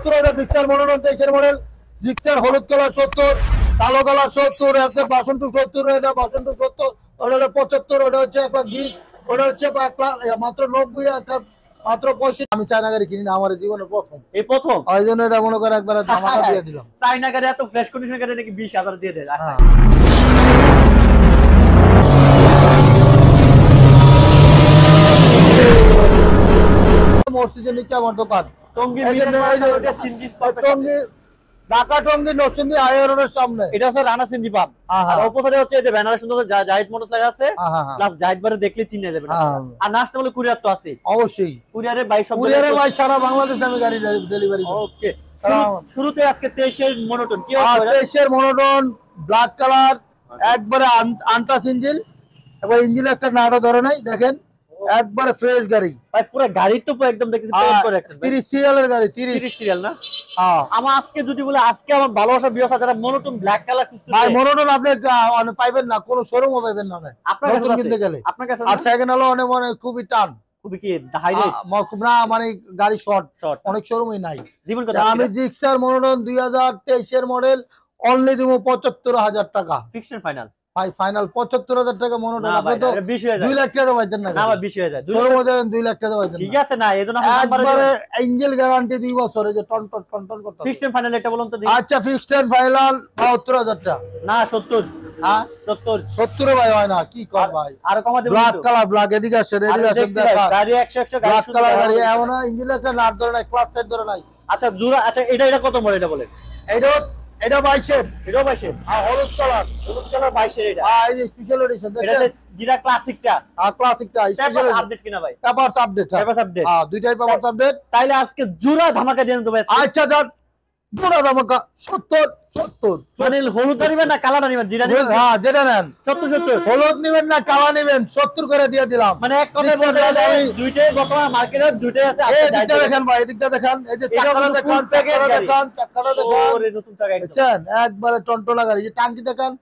70 এটা Gixxer model 23 এর model Gixxer হলুদ কালার 70 কালো কালার 70 একটা 62 70 এটা 62 70 ওটা হলো 75 ওটা হচ্ছে 120 ওটা হচ্ছে মাত্র 90 একটা মাত্র 65 আমি চায়না গাড়ি কিনি না আমার জীবনে প্রথম এই প্রথম ওই জন্য এটা মনে করে একবার ধামাকা দিয়ে দিলাম চায়না গাড়ি এত ফ্রেশ কন্ডিশন গাড়ি নাকি 20,000 দিয়ে দেয় মসজিদের নিচে আমার দোকান টঙ্গী টঙ্গী ঢাকা টঙ্গী নরসিংদী হাইওয়ের সামনে এটা হচ্ছে রানা সিনজি পাম্প আর অপোজিটে হচ্ছে এই যে ব্যানারে সুন্দর জাহিদ মোটরস লেখা আছে প্লাস জাহিদ বারে দেখলে চিনে যাবে আর নাস্তা বলে কুরিয়ার তো আছে অবশ্যই কুরিয়ারে ভাই সব কুরিয়ারে ভাই সারা বাংলাদেশে আমি গাড়ি ডেলিভারি করি ওকে শুরুতে আজকে 23 এর মনোটন কি হবে 23 এর মনোটন ব্ল্যাক কালার একবারে আনটাচ ইঞ্জিন এবং ইঞ্জিন একটা নাড়া ধরে নাই দেখেন একবারে ফ্রেশ গাড়ি ভাই পুরো গাড়ি তো একদম দেখেছি পেইন্ট করে রাখছেন 30 সিরিয়ালের গাড়ি 30 সিরিয়াল না আমার আজকে যদি বলে আজকে আমার ভালোবাসা বিয়সা যারা মনোটন ব্ল্যাক কালার খুঁজতে ভাই মনোটন আপনি পাইবেন না কোনো শোরুমও পাইবেন না আপনার কাছে কিনতে গেলে আপনার কাছে আর সেকেন্ড হলো অনেক খুবই টান খুবই কি হাই রেট খুব না মানে গাড়ি শর্ট অনেক শোরুমই নাই দিবেন কত আমি জিক্সার মনোটন 2023 এর মডেল অনলি দিব 75,000 টাকা ফিক্সড এন্ড ফাইনাল ভাই ফাইনাল 75,000 টাকা মনোটন আপনি তো 20 হয়ে যায় 2 লাখ টাকা পাইতেন না না ভাই 20 হয়ে যায় 2 লাখ টাকা পাইতেন ঠিক আছে না এজন্য আমি নাম্বারে ইঞ্জিন গ্যারান্টি 2 বছর এই যে টন করতে ফিক্সড এন্ড ফাইনাল এটা বলুন তো আচ্ছা ফিক্সড এন্ড ফাইনাল 72,000 টাকা না 70 হ্যাঁ 70 ভাই হয় না কি কর ভাই আর কমা দেব ব্ল্যাক কালার ব্ল্যাক এদিকে আসেন দেখা গাড়ি 100 গাড়ি ব্ল্যাক কালার গাড়ি এমন ইঞ্জিন একটা নাট ধরে নাই ক্লাচ সেট ধরে নাই আচ্ছা জুরা আচ্ছা এটা কত মডেল এটা বলেন এটা 22 এর এটাও 22 এর হলুদ কালার 22 এর এটা এই যে স্পেশাল এডিশন এটা জিরা ক্লাসিকটা ক্লাসিকটা স্পেশাল আপডেট কিনা ভাই পেপারস আপডেট দুইটাই পেপারস আপডেট তাইলে আজকে জুরা ধামাকা দেন তো ভাই আচ্ছা জুরা ধামাকা 70 মানে হলুদ নিবেন না কালা নিবেন জিরা নিবেন হ্যাঁ যেটা নেন 70 হলুদ নিবেন না কালা নিবেন 70 করে দিয়ে দিলাম মানে এক কথায় বলতে গেলে দুইটাই বর্তমান মার্কেটে দুইটাই আছে এই দিকটা দেখেন ভাই এদিকটা দেখেন এই যে চাকাটা দেখেন চাকাটা দেখেন ওরে নতুন চাকা একদম দেখেন একবারে টনটনা গাড়ি এই টাঙ্কি দেখেন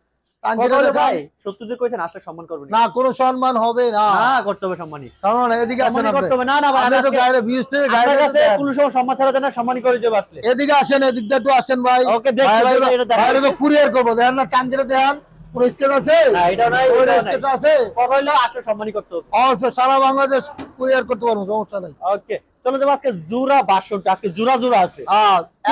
টাঙ্কিটা ভাই 70 যে কইছেন আসলে সম্মান করবেন না কোনো সম্মান হবে না না করতে হবে সম্মানই কারণ এদিকে আসেন আপনি করতে হবে না ভাই আমি তো গাড়ি ভিউজ থেকে গাড়ি কাছে কোনো সময় সম্মান ছাড়া দেন না সম্মানই করে দেব আসলে এদিকে আসেন এদিকটা একটু আসেন ভাই ওকে দেখেন এটা বাইরে তো কুরিয়ার করব দেখেন না টাঙ্কিটা দেখেন পুরো স্কেল আছে না এটা নাই ওটা আছে কথা হইলো আসলে সম্মানই করতে হবে সারা বাংলাদেশ কুরিয়ার করতে পারবো সমস্যা নাই ওকে চলো যাবো আজকে জুরা 62 আজকে জুরা আছে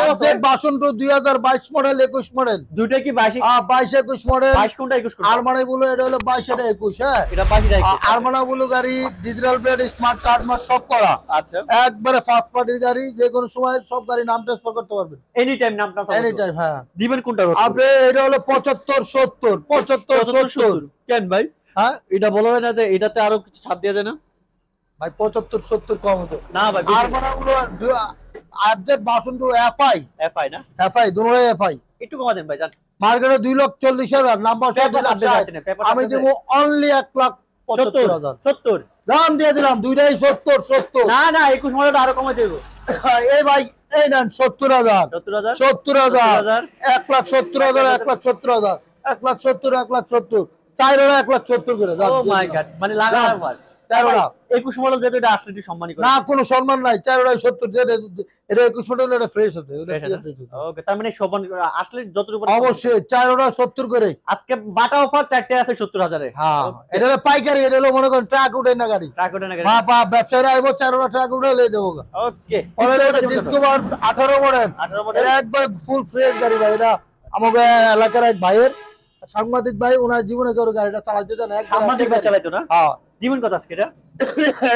এফজেড 62 2022 মডেল 21 মডেল দুইটা কি 22 22 21 মডেল 22 কোনটা 21 কোনটা আরমানা বলে এটা হলো 22 এটা 21 হ্যাঁ এটা 22 এটা 21 আরমানা বলে গাড়ি digital plate smart card mark সব করা আচ্ছা একবারে ফার্স্ট পার্টির গাড়ি যে কোনো সময় সব গাড়ি নাম ট্রান্সফার করতে পারবেন এনি টাইম নাম ট্রান্সফার এনি টাইম হ্যাঁ দিবেন কোনটা আপনি এটা হলো 75 70 75 70 কেন ভাই হ্যাঁ এটা বলা হয় না যে এটাতে আরো কিছু ছাড় দেয়া যায় না ভাই 75 70 কম হতো না ভাই আরমানা গুলো আপডেট 62 এফআই না এফআই দুটোই এফআই একটু কমা দেন ভাই জান মার্কেটে 2,40,000 নাম্বার আমি দেব অনলি 1,75,000 70 দাম দিয়ে দিলাম দুইটাই 70 না না 21 মডেল আরো কমে দেব এই ভাই এই নেন 70,000 70,000 1,70,000 1,70,000 1,70,000 1,70,000 করে ও মাই গড মানে লাগা আর 21 মডেল যেটা এটা আসলে সম্মানই করে না কোনো সম্মান নাই 4,70 যেটা এটা 21 মডেল এটা ফ্রেশ আছে ওকে তার মানে সম্মান আসলে যতটুকু অবশ্যই 4,70 করে আজকে বাটা অফার চারটে আছে 70,000 এ হ্যাঁ এটা পাইকারি এটা হলো মনে করেন ট্রাক উঠে না গাড়ি ট্রাক উঠে না গাড়ি বাবা ব্যবসায়ীরা আইবো 4,000 ট্রাক উঠে লয়ে দেবো ওকে ডিসকভার 18 মডেল এটা একবার ফুল ফ্রেশ গাড়ি ভাই এটা আমাদের এলাকার এক ভাইয়ের সাংবাদিক ভাই ওনার জীবনে কেউ গাড়িটা চালাতে জানে সাংবাদিক ভাই চালাইতো না হ্যাঁ জীবন কত আজকে এটা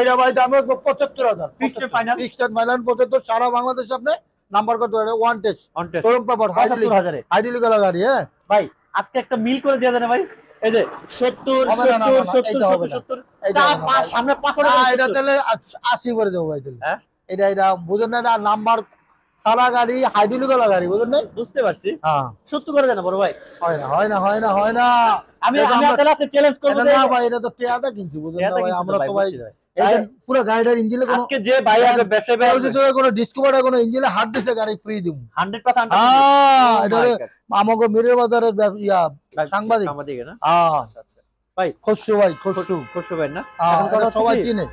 এটা ভাই দাম 75,000 ফিক্সড ফাইনাল 75 সারা বাংলাদেশ আপনি নাম্বার কত এটা ওয়ান টেস্ট শোরুম পেপার 75,000 এ আইডিলি গলা গাড়ি হ্যাঁ ভাই আজকে একটা মিল করে দেয়া যায় না ভাই এই যে 70 সামনে 5 এটা তাহলে 80 করে দেবো ভাই তাহলে হ্যাঁ এটা বুঝেন না এটা নাম্বার সারা গাড়ি হাইড্রোলিক গলা গাড়ি বুঝেন না বুঝতে পারছি হ্যাঁ 70 করে দেন বড় ভাই হয় না আমি আপনাদের কাছে চ্যালেঞ্জ করব না ভাই এটা তো টিয়াদা কিনছি বুঝেন না ভাই আমরা তো ভাই এই পুরো গাড়িটার ইঞ্জিনে আজকে যে ভাই আগে ব্যবসা ভাই যদি কোনো ডিসকভার কোনো ইঞ্জিনে হাত দিছে গাড়ি ফ্রি দিব 100% হ্যাঁ এটা আমাগো মিরের বাজারের ইয়া সাংবাদিক না হ্যাঁ আচ্ছা ভাই খসরু ভাই ভাই না এখন কথা সবাই চিনে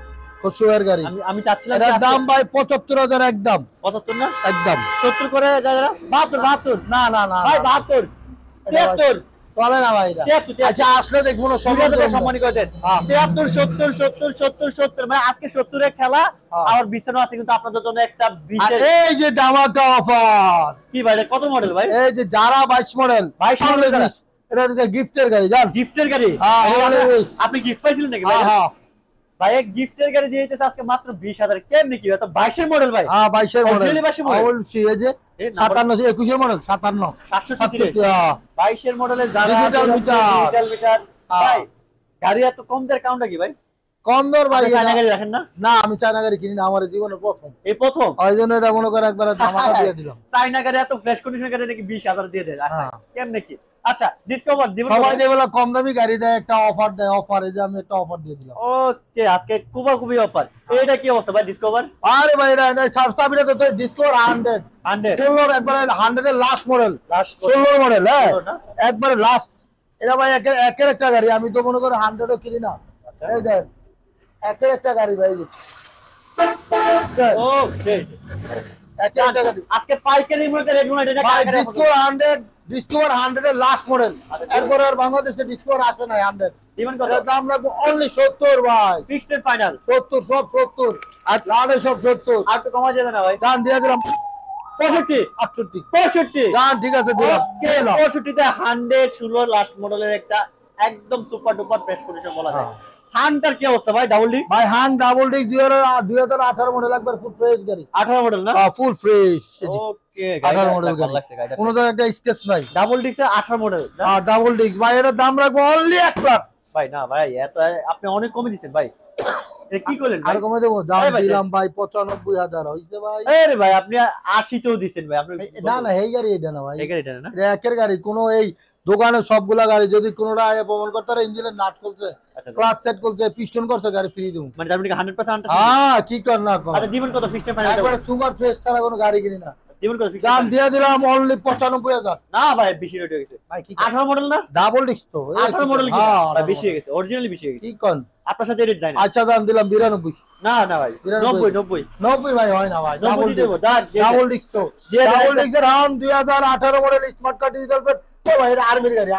খসুয়ের গাড়ি। আমি চাচ্ছিলাম এটার দাম ভাই ৭৫,০০০ একদম। ৭৫ না একদম ৭০ করে যায় যারা ৭২ না না না ভাই ৭২ ৭৩ চলে না ভাই এটা। ৭৩ আচ্ছা আসলে দেখবো না সব সম্মানী করে দেন ৭৩ ৭০ ৭০ ৭০ ৭০ মানে আজকে ৭০ এর খেলা আর বিছানো আছে কিন্তু আপনাদের জন্য একটা বিশেষ এই যে ধামাকা অফার। কি ভাই এটা কত মডেল ভাই এই যে যারা 22 মডেল 22 মডেল যারা। এটা হচ্ছে গিফটের গাড়ি জান। গিফটের গাড়ি আপনি গিফট পাইছিলেন নাকি ভাই? হ্যাঁ ভাই এক গিফটের গাড়ি দিয়ে দিতেছে আজকে মাত্র ২০,০০০ কেমনে কি এটা 22 এর মডেল ভাই? হ্যাঁ 22 এর মডেল Originally 22 মডেল? অবশ্যই এই যে 57 21 এর মডেল 57 767 22 এর মডেলের যারা ডিজিটাল মিটার। ডিজিটাল মিটার ভাই গাড়ি এত কম দেয় কাউন্টটা কি ভাই? কম দর ভাই। আপনি চায়না গাড়ি রাখেন না? না আমি চায়না গাড়ি কিনি না, আমার জীবনে প্রথম। এই প্রথম ওই জন্য এটা মনে করে একবার ধামাকা দিয়ে দিলাম। চায়না গাড়ি এত ফ্রেশ কন্ডিশন গাড়ি নাকি 20,০০০ দিয়ে দেয় হ্যাঁ। কেমনে কি? আচ্ছা ডিসকভার দিবেন সবাই দেবলা কম দামি গাড়ি দেয়, একটা অফার দেয়, অফার এই যে আমি একটা অফার দিয়ে দিলাম। ওকে আজকে খুবই অফার। এটা কি অবস্থা ভাই ডিসকভার? আরে ভাই এটা সাবস্ক্রাইবার তো ডিসকভার 100 100 16 একবারে 100 এর লাস্ট মডেল, লাস্ট 16 মডেল। হ্যাঁ 16 না? একবারে লাস্ট। এটা ভাই একের একটা গাড়ি, আমি তো মনে করি 100 ও কিনি না। আচ্ছা এই দেখ একের একটা গাড়ি ভাই। ওকে একের একটা গাড়ি আজকে পাইকারি মূল্যে রেট মনে এটা ভাই। কার ডিসকভার 100 এর লাস্ট মডেল। এরপর আর বাংলাদেশে ডিসকভার আসে না 100। দিবেন কত? এর দাম রাখবো অনলি 70 ভাই। ফিক্সড এন্ড ফাইনাল 70 সব 70 আর লাড়ে সব 70। আর একটু কমা যায় না ভাই? দাম দিয়ে দিলাম 65 68। 65 দাম ঠিক আছে দিলাম। ওকে 65 তে 116 লাস্ট মডেলের একটা একদম সুপার ডুপার ফ্রেশ কন্ডিশন বলা যায়। হান্টার কি অবস্থা ভাই ডাবল ডিস্ক? ভাই হান ডাবল ডিস্ক 2018 মডেল একবার ফুল ফ্রেশ গাড়ি। 18 মডেল না? Full fresh. ওকে 18 মডেল ভালো লাগছে গাড়িটা। কোনো জায়গায় একটা স্টেজ নাই। ডাবল ডিস্কের 18 মডেল না? ডাবল ডিস্ক ভাই, এটার দাম রাখবো অনলি 1 লাখ। ভাই না ভাই এত আপনি অনেক কমে দিবেন ভাই। এটা কি করলেন ভাই? আর কমে দেবো? দাম ভাই, দিলাম ভাই 95,000 হইছে ভাই। আরে ভাই আপনি 80 তেও দিবেন ভাই আপনি। না না এই গাড়ি এটা না ভাই, এই গাড়িটা না? এটা একের গাড়ি। কোনো এই দোকানে সবগুলা গাড়ি যদি কোনোটা আয় প্রমাণ করতে পারে ইঞ্জিনের নাট খুলছে, আচ্ছা ক্লাচ সেট খুলছে, পিস্টন করছে, গাড়ি ফ্রি দেবো। মানে আপনি 100% আনতে হ্যাঁ কি কর না কর। আচ্ছা দিবেন কত ফিক্সড ফাইনাল? একবারে সুপার ফ্রেশ ছাড়া কোনো গাড়ি কিনি না। দিবেন কত ফিক্সড? দাম দিয়ে দিলাম অনলি 95,000। না ভাই বেশি রেট হয়ে গেছে ভাই কি 18 মডেল না? ডাবল ডিস্ক তো 18 মডেল কি? হ্যাঁ, ভাই বেশি হয়ে গেছে অরিজিনালি বেশি হয়ে গেছে। কি কোন আপনার সাথে রেট যায় না। আচ্ছা দাম দিলাম 92। না না ভাই 92 90 90 ভাই হয় না ভাই। 90 দিয়ে দেবো দাঁড় ডাবল ডিস্ক তো দিয়ে দেন ডাবল একটা। ডিস্কের হাম 2018 model smart card digital plate. ও ভাই এটা আর্মির গাড়ি,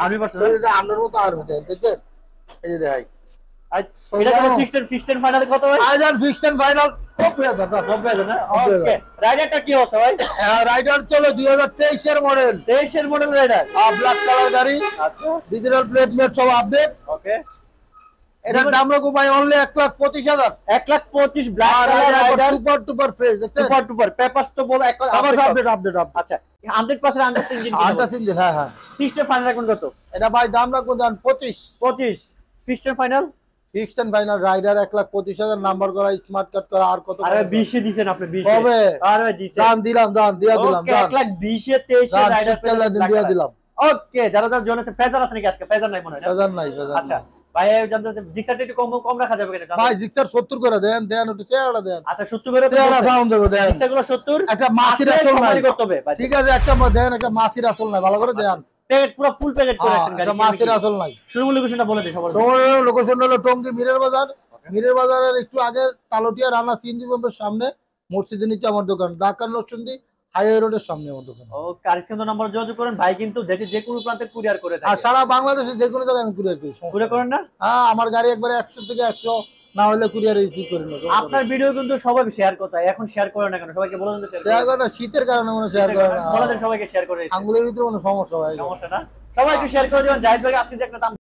আর্মি পার্সন এই যে আপনার মতো আর্মি দেন দেখেন। এই যে ভাই এটা কত ফিক্সড ফাইনাল কত ভাই? আইজার ফিক্সড এন্ড ফাইনাল 90,000 দাম। 90 না? ওকে রাইডারটা কি অবস্থা ভাই? রাইডার চলো 2023 এর মডেল, 23 এর মডেল রাইডার। ব্ল্যাক কালার গাড়ি, আচ্ছা ডিজিটাল প্লেট মেট সব আপডেট। ওকে এটার দাম রাখবো ভাই only 1,25,000। 1,25,000 black colour rider super duper fresh দেখছেন। সুপার টুপার পেপারস তো বল এক আবার আপডেট আপডেট আপডেট। আচ্ছা 100% আন্ডার ইঞ্জিন আটা সিঙ্গেল। হ্যাঁ হ্যাঁ ফিক্সড ফাইনাল রাখুন কত? এটা ভাই দাম রাখবো জান 25। 25 fixed final fixed and final rider 1,25,000 number করা স্মার্ট কার্ড করা। আর কত আরে 20 এ দিবেন আপনি 20 কবে? আরে দিছেন দাম দিলাম দাম দিয়া দিলাম ওকে 1,20,000 এ 23 এর রাইডার দিয়া দিলাম। ওকে যারা যারা জয়েন আছে ফেজার আছে নাকি আজকে? ফেজার নাই মনে হয় না? হাজার নাই হাজার। আচ্ছা ভাই জানতে চাচ্ছি জিক্সারটা একটু কম কম রাখা যাবে কিনা? ভাই জিক্সার 70 করে দেন দেন একটু চেহারা দেন। আচ্ছা 70 করে চেহারা সাউন্ড দেবো দেন। জিক্সারগুলো 70 একটা মাছির আসল নাই করতে হবে ভাই। ঠিক আছে একটা দেন, একটা মাছির আসল নাই ভালো করে দেন। প্যাকেট পুরো ফুল প্যাকেট করে রাখছেন গাড়ি। একটা মাছির আসল নাই। শুরু লোকেশনটা বলে দিই সবার। তোমার লোকেশন হলো টঙ্গী মিরের বাজার। মিরের বাজারের একটু আগে তালটিয়া রানা সিএনজি পাম্পের সামনে, মসজিদের নিচে আমার দোকান। ঢাকা নরসিংদী হাইওয়ে রোডের সামনে আমার দোকান। ও কারিস্কেন্দ্র নাম্বার যোগাযোগ করেন ভাই কিন্তু দেশের যে কোনো প্রান্তে কুরিয়ার করে আর থাকে। সারা বাংলাদেশে যে কোনো জায়গায় আমি কুরিয়ার করি। কুরিয়ার করেন না? হ্যাঁ আমার গাড়ি একবারে 100 থেকে 100 না হলে কুরিয়ার রিসিভ করি না। আপনার ভিডিও কিন্তু সবাই শেয়ার করতে হয়। এখন শেয়ার করেন না কেন? সবাইকে বলে দেন শেয়ার করে না, শীতের কারণে মনে শেয়ার করে না। বলে দেন সবাইকে শেয়ার করে। আঙ্গুলের ভিতরে কোনো সমস্যা হয় না। সমস্যা না? সবাই একটু শেয়ার করে দিবেন। জাহিদ ভাই আজকে যে একটা দাম